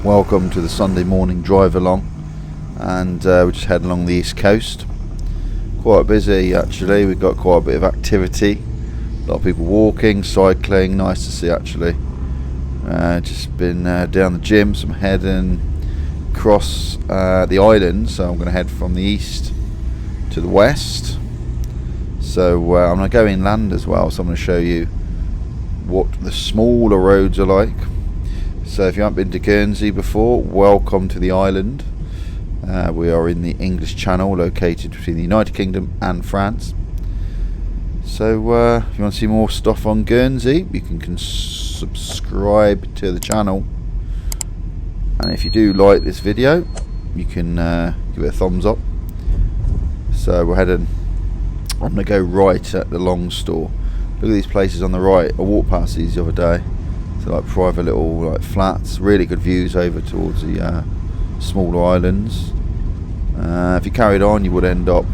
Welcome to the Sunday morning drive along, and we're just heading along the east coast. Quite busy actually, we've got quite a bit of activity, a lot of people walking, cycling, nice to see actually. Just been down the gym, so I'm heading across the island, so I'm going to head from the east to the west. So I'm going to go inland as well, so I'm going to show you what the smaller roads are like. So if you haven't been to Guernsey before, welcome to the island. We are in the English Channel, located between the United Kingdom and France. So if you want to see more stuff on Guernsey, you can subscribe to the channel. And if you do like this video, you can give it a thumbs up. So we're heading, I'm going to go right at the Long Store. Look at these places on the right. I walked past these the other day. So like private little like flats, really good views over towards the smaller islands. If you carried on, you would end up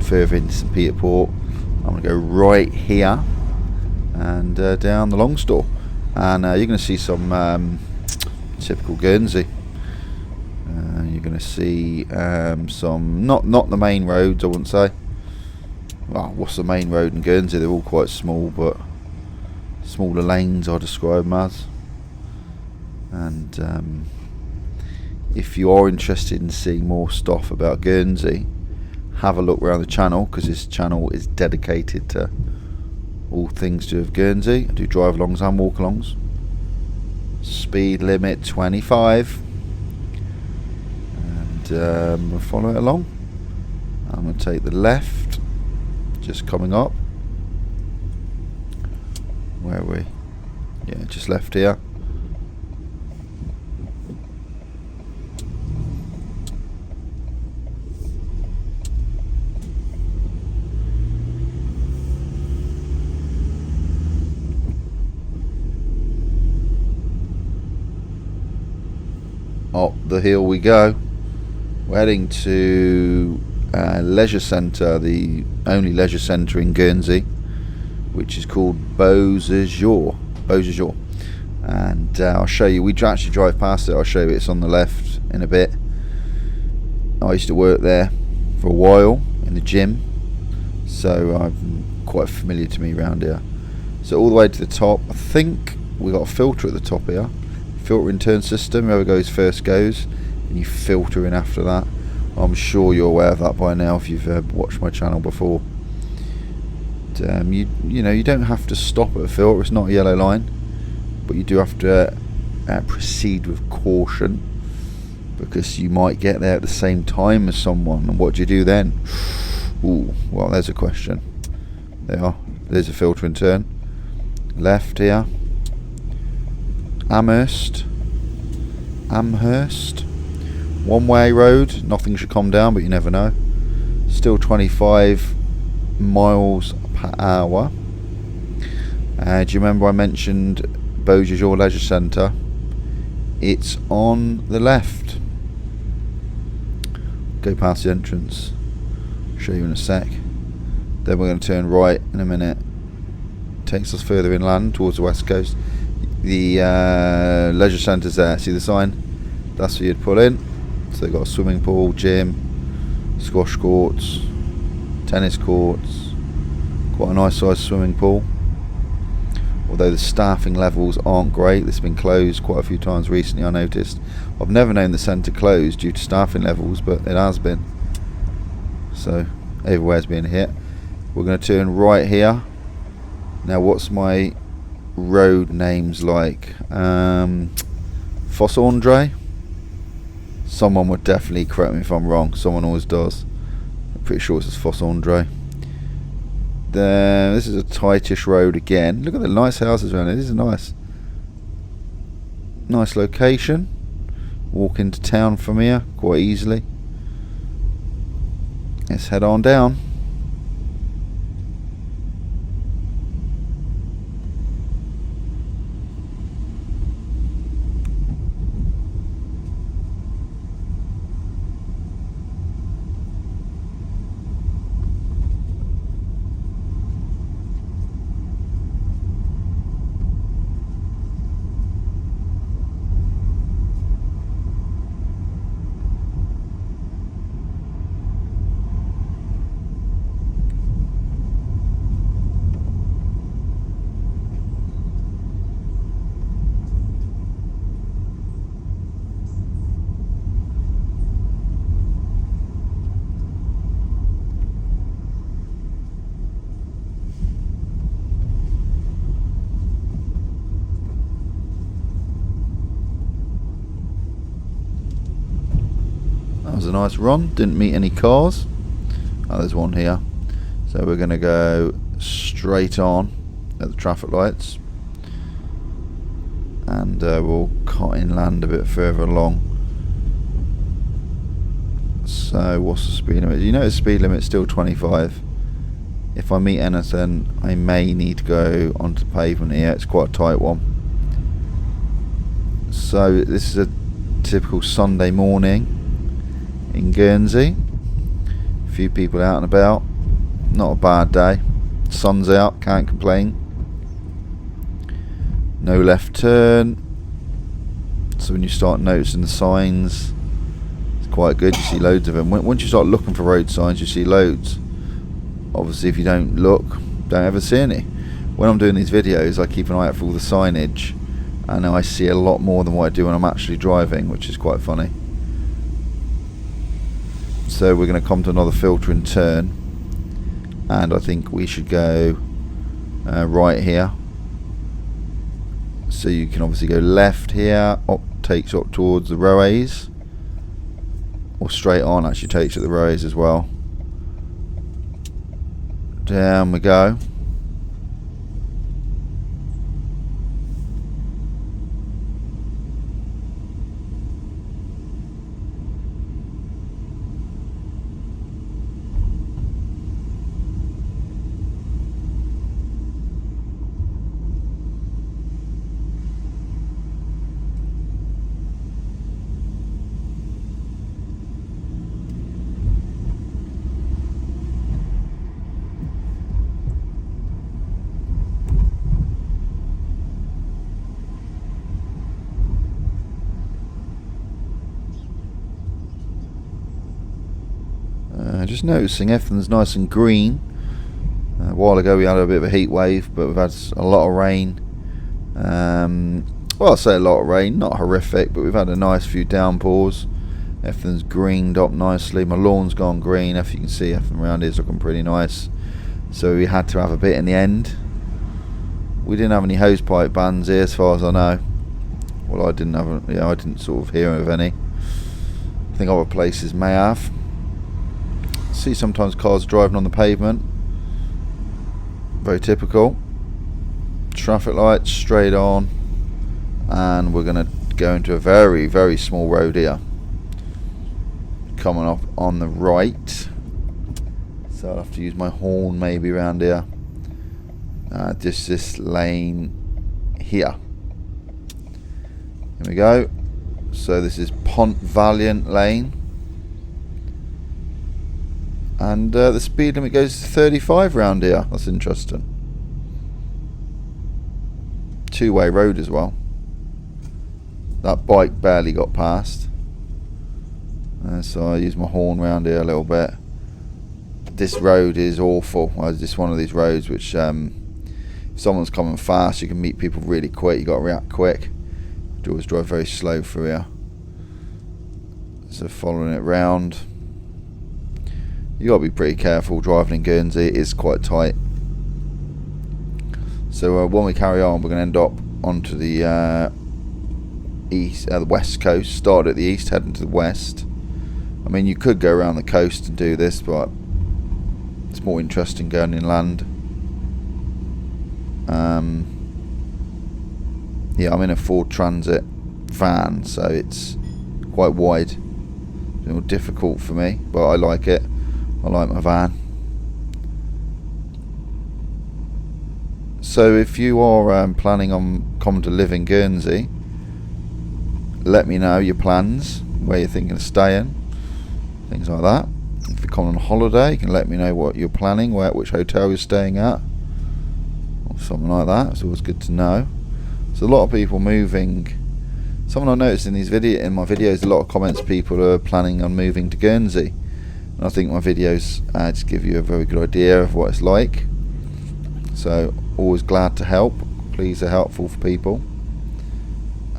further into St Peter Port. I'm going to go right here and down the Long Store, and you're going to see some typical Guernsey. You're going to see some not the main roads, I wouldn't say. Well, what's the main road in Guernsey? They're all quite small, but smaller lanes I describe them as. And if you are interested in seeing more stuff about Guernsey, have a look around the channel, because this channel is dedicated to all things to do with Guernsey. I do drive-alongs and walk-alongs. Speed limit 25, and we'll follow it along. I'm going to take the left, just coming up. Where are we? Yeah, just left here. Up the hill we go. We're heading to leisure centre, the only leisure centre in Guernsey, which is called Beaux Jours. And I'll show you, we actually drive past it, I'll show you it's on the left in a bit. I used to work there for a while in the gym, so I'm quite familiar to me around here. So all the way to the top, I think we got a filter at the top here. Filter and turn system, whoever goes first goes, and you filter in after that. I'm sure you're aware of that by now if you've watched my channel before. You know, you don't have to stop at a filter, it's not a yellow line, but you do have to proceed with caution, because you might get there at the same time as someone, and what do you do then? Ooh, well, there's a question. There's a filter and turn. Left here. Amherst, one way road, nothing should come down, but you never know. Still 25 miles per hour. Do you remember I mentioned Beaux Jours Leisure Centre? It's on the left. Go past the entrance, show you in a sec. Then we're going to turn right in a minute. Takes us further inland towards the west coast. The leisure centre's there, see the sign? That's where you'd pull in. So they've got a swimming pool, gym, squash courts, tennis courts, quite a nice sized swimming pool. Although the staffing levels aren't great, it's been closed quite a few times recently, I noticed. I've never known the centre closed due to staffing levels, but it has been. So everywhere's been hit. We're going to turn right here. Now what's my road names like? Fosse Andre. Someone would definitely correct me if I'm wrong. Someone always does. I'm pretty sure it's Fosse Andre. This is a tightish road again. Look at the nice houses around here. This is nice location. Walk into town from here quite easily. Let's head on down. was a nice run. Didn't meet any cars. Oh, there's one here. So we're going to go straight on at the traffic lights, and we'll cut inland a bit further along. So what's the speed limit? You know the speed limit's still 25. If I meet anything, I may need to go onto the pavement here. It's quite a tight one. So this is a typical Sunday morning in Guernsey. A few people out and about. Not a bad day. Sun's out, can't complain. No left turn. So when you start noticing the signs, it's quite good. You see loads of them. Once you start looking for road signs, you see loads. Obviously, if you don't look, don't ever see any. When I'm doing these videos, I keep an eye out for all the signage, and I see a lot more than what I do when I'm actually driving, which is quite funny. So we're going to come to another filtering turn, and I think we should go right here. So you can obviously go left here, takes up towards the roways, or straight on, actually takes at the roways as well. Down we go. Just noticing everything's nice and green. A while ago we had a bit of a heat wave, but we've had a lot of rain. Well, I say a lot of rain, not horrific, but we've had a nice few downpours. Everything's greened up nicely. My lawn's gone green. If you can see, everything around here is looking pretty nice. So we had to have a bit in the end. We didn't have any hosepipe bans here, as far as I know. Well, I didn't have. I didn't sort of hear of any. I think other places may have. See sometimes cars driving on the pavement. Very typical. Traffic lights straight on, and we're going to go into a very, very small road here. Coming up on the right, so I'll have to use my horn maybe around here. Just this lane here. Here we go. So this is Pont Valiant lane. And the speed limit goes to 35 round here. That's interesting. Two-way road as well. That bike barely got past. So I use my horn round here a little bit. This road is awful. It's just one of these roads which, if someone's coming fast, you can meet people really quick. You got to react quick. You always drive very slow through here. So following it round. You got to be pretty careful driving in Guernsey. It is quite tight. So when we carry on, we're going to end up onto the the west coast. Start at the east, heading to the west. I mean, you could go around the coast and do this, but it's more interesting going inland. Yeah, I'm in a Ford Transit van, so it's quite wide. It's a little difficult for me, but I like it. I like my van. So if you are planning on coming to live in Guernsey, let me know your plans, where you're thinking of staying, things like that. If you're coming on holiday, you can let me know what you're planning, which hotel you're staying at, or something like that. It's always good to know. There's a lot of people moving. Something I noticed in my videos, a lot of comments, people are planning on moving to Guernsey. And I think my videos just give you a very good idea of what it's like. So always glad to help. Please are helpful for people.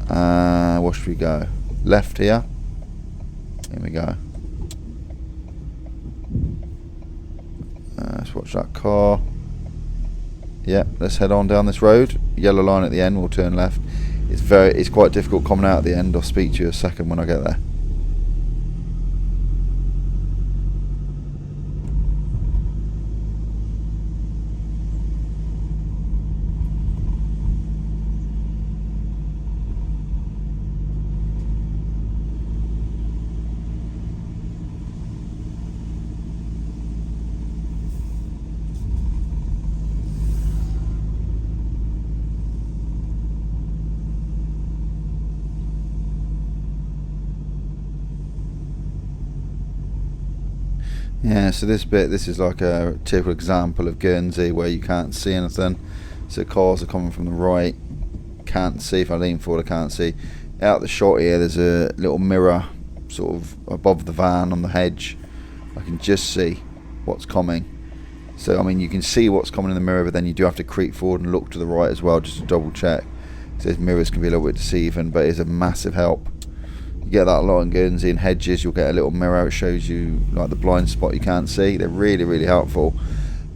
Where should we go? Left here. Here we go. Let's watch that car. Yep, let's head on down this road. Yellow line at the end, we'll turn left. It's quite difficult coming out at the end. I'll speak to you a second when I get there. Yeah, so this is like a typical example of Guernsey where you can't see anything. So cars are coming from the right, can't see. If I lean forward, I can't see. Out the shot here, there's a little mirror sort of above the van on the hedge. I can just see what's coming. So I mean, you can see what's coming in the mirror, but then you do have to creep forward and look to the right as well, just to double check. So those mirrors can be a little bit deceiving, but it's a massive help. You get that a lot in Guernsey and hedges. You'll get a little mirror. It shows you like the blind spot you can't see. They're really, really helpful.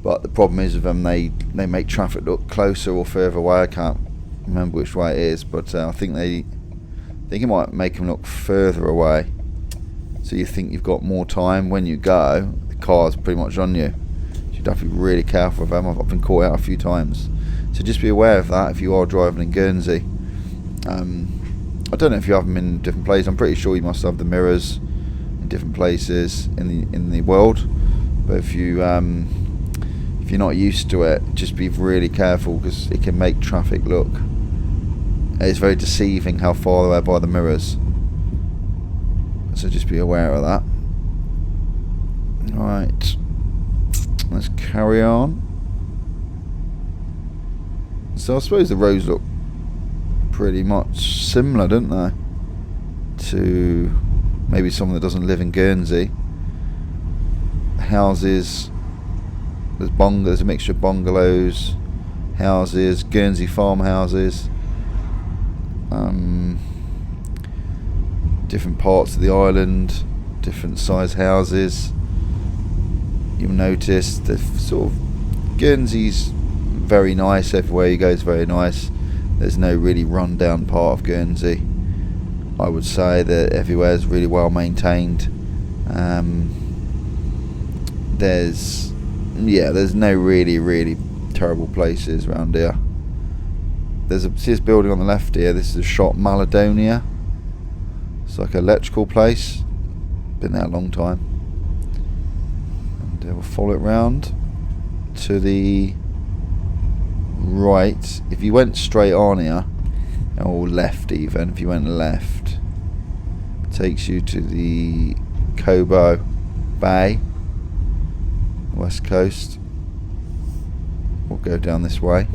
But the problem is with them, they make traffic look closer or further away. I can't remember which way it is, but I think it might make them look further away. So you think you've got more time. When you go, the car's pretty much on you. So you'd have to be really careful with them. I've been caught out a few times. So just be aware of that if you are driving in Guernsey. I don't know if you have them in different places. I'm pretty sure you must have the mirrors in different places in the world. But if you're not used to it, just be really careful because it can make traffic look. It's very deceiving how far they are by the mirrors. So just be aware of that. Right, let's carry on. So I suppose the roads look pretty much similar, don't they, to maybe someone that doesn't live in Guernsey. Houses, there's a mixture of bungalows, houses, Guernsey farmhouses, different parts of the island, different size houses. You'll notice the sort of Guernsey's very nice. Everywhere you go is very nice. There's no really run down part of Guernsey. I would say that everywhere is really well maintained. There's no really terrible places around here. There's this building on the left here. This is a shop, Maladonia. It's like an electrical place. Been there a long time. And we'll follow it round to the right. If you went straight on here, or left even, if you went left, it takes you to the Cobo Bay, west coast. We'll go down this way.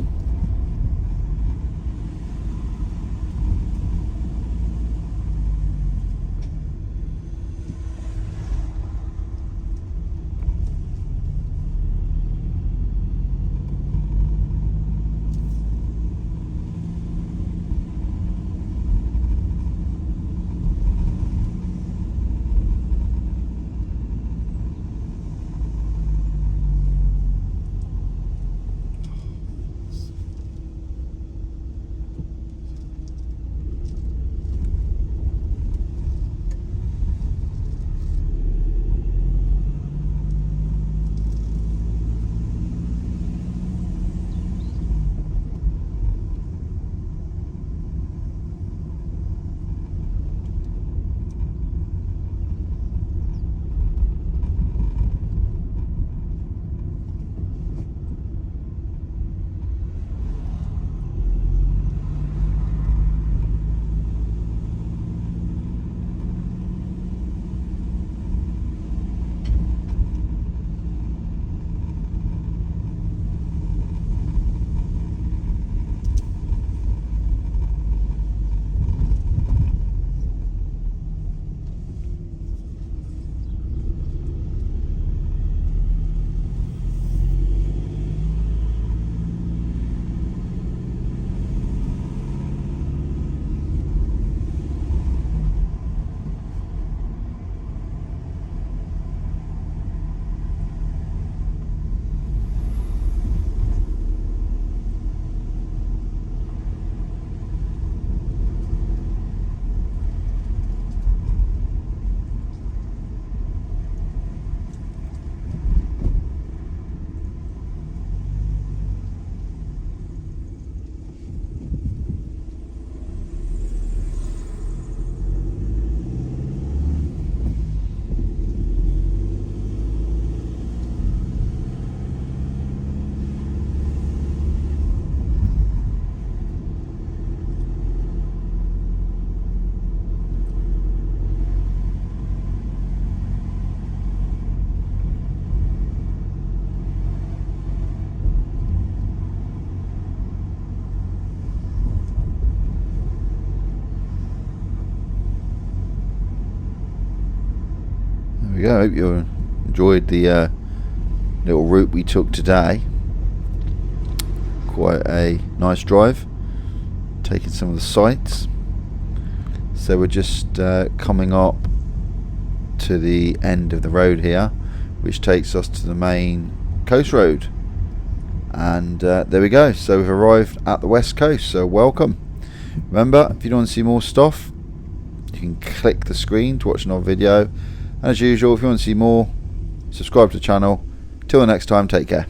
we go. Hope you enjoyed the little route we took today. Quite a nice drive, taking some of the sights. So we're just coming up to the end of the road here, which takes us to the main coast road, and there we go. So we've arrived at the west coast, so welcome. Remember, if you don't want to see more stuff, you can click the screen to watch another video, and as usual, if you want to see more, subscribe to the channel. Till the next time, take care.